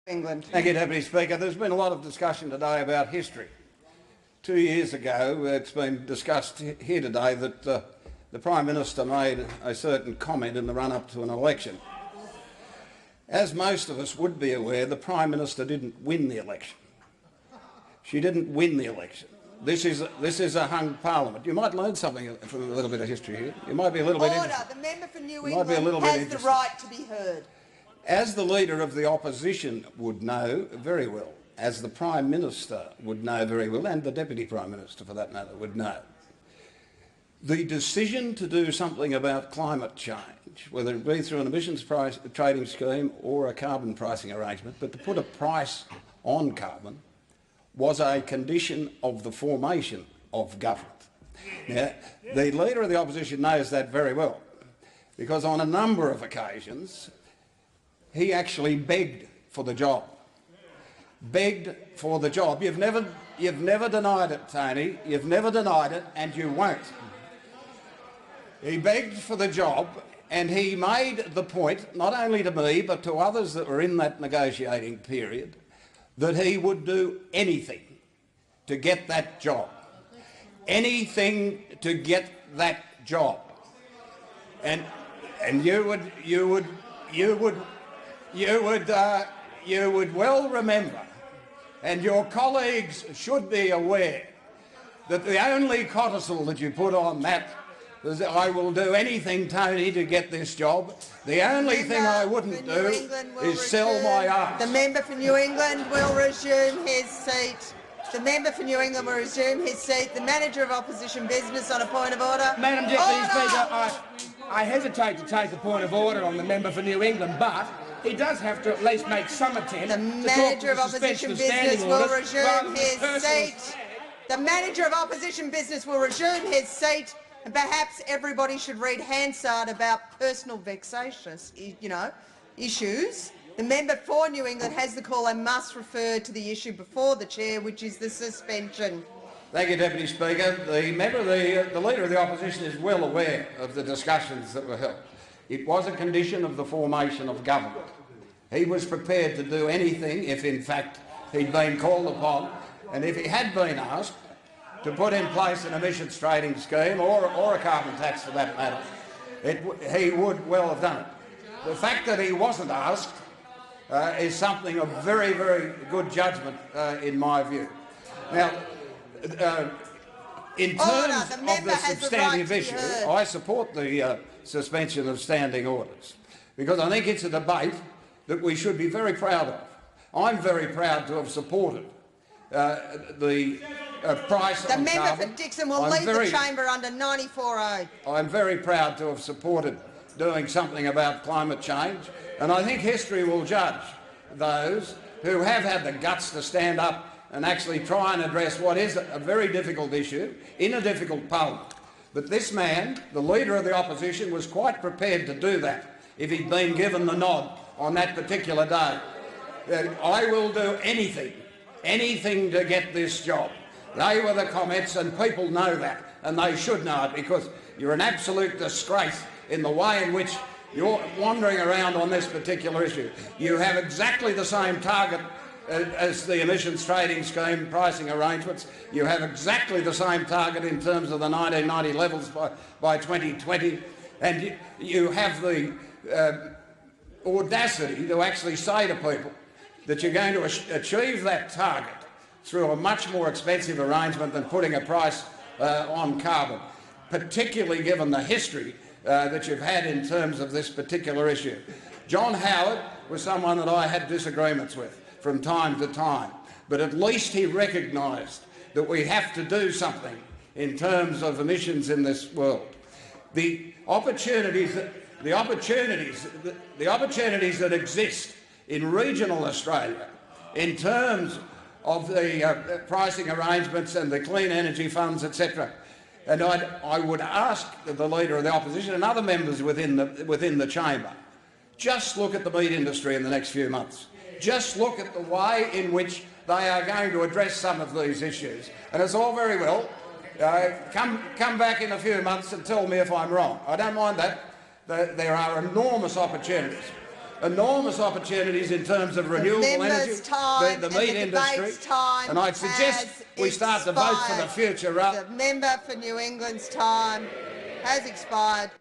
England. Thank you, Deputy Speaker. There's been a lot of discussion today about history. 2 years ago, it's been discussed here today that the Prime Minister made a certain comment in the run-up to an election. As most of us would be aware, the Prime Minister didn't win the election. She didn't win the election. This is a hung parliament. You might learn something from a little bit of history here. You might be a little bit interested. The member for New England has the right to be heard. As the Leader of the Opposition would know very well, as the Prime Minister would know very well, and the Deputy Prime Minister for that matter would know, the decision to do something about climate change, whether it be through an emissions trading scheme or a carbon pricing arrangement, but to put a price on carbon, was a condition of the formation of government. Now, the Leader of the Opposition knows that very well, because on a number of occasions he actually begged for the job. Begged for the job. You've never denied it, Tony. You've never denied it, and you won't. He begged for the job, and he made the point, not only to me but to others that were in that negotiating period, that he would do anything to get that job. Anything to get that job. And you would well remember, and your colleagues should be aware, that the only codicil that you put on that was, I will do anything, Tony, to get this job. The only thing I wouldn't do is sell my arse. The member for New England will resume his seat. The member for New England will resume his seat. The Manager of Opposition Business on a point of order. Madam Deputy Speaker, I hesitate to take the point of order on the member for New England, but he does have to at least make some attempt the Manager of Opposition Business will resume his seat. The Manager of Opposition Business will resume his seat, and perhaps everybody should read Hansard about personal vexatious, issues. The member for New England has the call and must refer to the issue before the chair, which is the suspension. Thank you, Deputy Speaker. The Leader of the Opposition is well aware of the discussions that were held. It was a condition of the formation of government. He was prepared to do anything if, in fact, he'd been called upon, and if he had been asked to put in place an emissions trading scheme or a carbon tax for that matter, he would well have done it. The fact that he wasn't asked is something of very, very good judgment in my view. Now, in terms of the substantive issue, I support the suspension of standing orders, because I think it's a debate that we should be very proud of. I'm very proud to have supported the price on carbon. The member for Dixon will leave the chamber under 94A. I'm very proud to have supported doing something about climate change, and I think history will judge those who have had the guts to stand up and actually try and address what is a very difficult issue in a difficult parliament. But this man, the Leader of the Opposition, was quite prepared to do that if he'd been given the nod on that particular day. I will do anything to get this job. They were the comments, and people know that, and they should know it, because you're an absolute disgrace in the way in which you're wandering around on this particular issue. You have exactly the same target as the emissions trading scheme pricing arrangements. You have exactly the same target in terms of the 1990 levels by 2020, and you have the audacity to actually say to people that you're going to achieve that target through a much more expensive arrangement than putting a price on carbon, particularly given the history that you've had in terms of this particular issue. John Howard was someone that I had disagreements with from time to time, but at least he recognised that we have to do something in terms of emissions in this world. The opportunities that exist in regional Australia in terms of the pricing arrangements and the clean energy funds, etc. And I would ask the Leader of the Opposition and other members within the chamber, just look at the meat industry in the next few months. Just look at the way in which they are going to address some of these issues. And it's all very well. Come back in a few months and tell me if I'm wrong. I don't mind that. There are enormous opportunities. enormous opportunities in terms of renewable energy, the meat industry, and I'd suggest we start to vote for the future. The member for New England's time has expired.